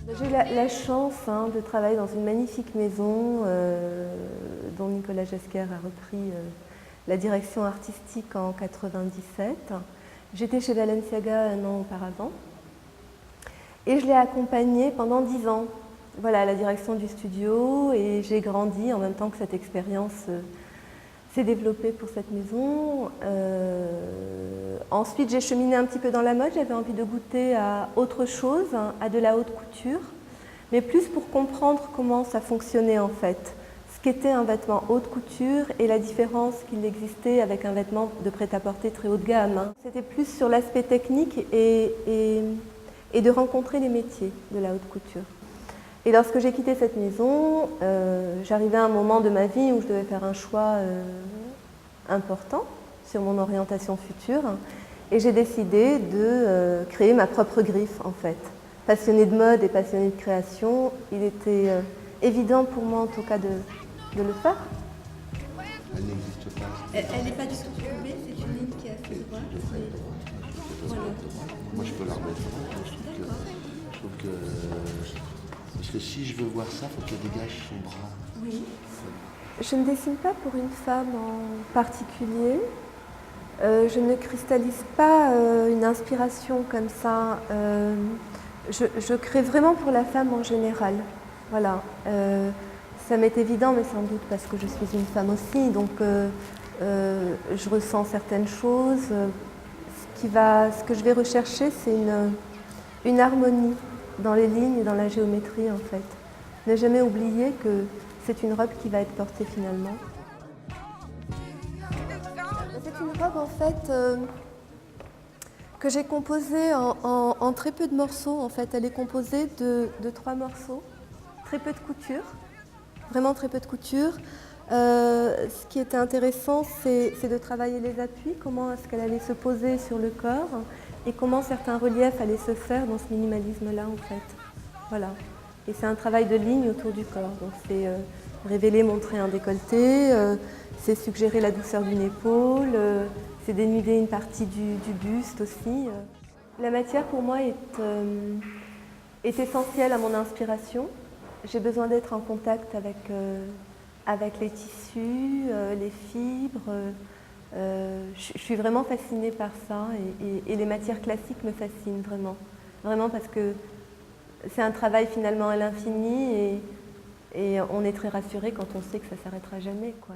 J'ai la chance de travailler dans une magnifique maison dont Nicolas Jesquer a repris la direction artistique en 1997. J'étais chez Balenciaga un an auparavant et je l'ai accompagné pendant 10 ans. Voilà, à la direction du studio, et j'ai grandi en même temps que cette expérience s'est développée pour cette maison. Ensuite, j'ai cheminé un petit peu dans la mode, j'avais envie de goûter à autre chose, à de la haute couture, mais plus pour comprendre comment ça fonctionnait en fait, ce qu'était un vêtement haute couture et la différence qu'il existait avec un vêtement de prêt-à-porter très haut de gamme. C'était plus sur l'aspect technique et de rencontrer les métiers de la haute couture. Et lorsque j'ai quitté cette maison, j'arrivais à un moment de ma vie où je devais faire un choix important sur mon orientation future, et j'ai décidé de créer ma propre griffe en fait. Passionnée de mode et passionnée de création, il était évident pour moi en tout cas de le faire. Elle n'existe pas. Elle n'est pas du tout courbée, c'est une ligne qui est assez droite. Voilà. Moi je peux la remettre. Je trouve que parce que si je veux voir ça, il faut qu'elle dégage son bras. Oui. Je ne dessine pas pour une femme en particulier. Je ne cristallise pas une inspiration comme ça. Je crée vraiment pour la femme en général. Voilà. Ça m'est évident, mais sans doute parce que je suis une femme aussi. Donc je ressens certaines choses. Ce que je vais rechercher, c'est une harmonie dans les lignes et dans la géométrie en fait. Ne jamais oublier que c'est une robe qui va être portée finalement. C'est une robe en fait que j'ai composée en très peu de morceaux. En fait, elle est composée de 3 morceaux, très peu de couture, vraiment très peu de couture. Ce qui était intéressant, c'est de travailler les appuis, comment est-ce qu'elle allait se poser sur le corps et comment certains reliefs allaient se faire dans ce minimalisme-là en fait. Voilà. Et c'est un travail de ligne autour du corps. Donc c'est révéler, montrer un décolleté, c'est suggérer la douceur d'une épaule, c'est dénuder une partie du buste aussi. La matière pour moi est essentielle à mon inspiration. J'ai besoin d'être en contact avec les tissus, les fibres. Je suis vraiment fascinée par ça et les matières classiques me fascinent vraiment. Vraiment parce que c'est un travail finalement à l'infini et on est très rassuré quand on sait que ça ne s'arrêtera jamais, quoi.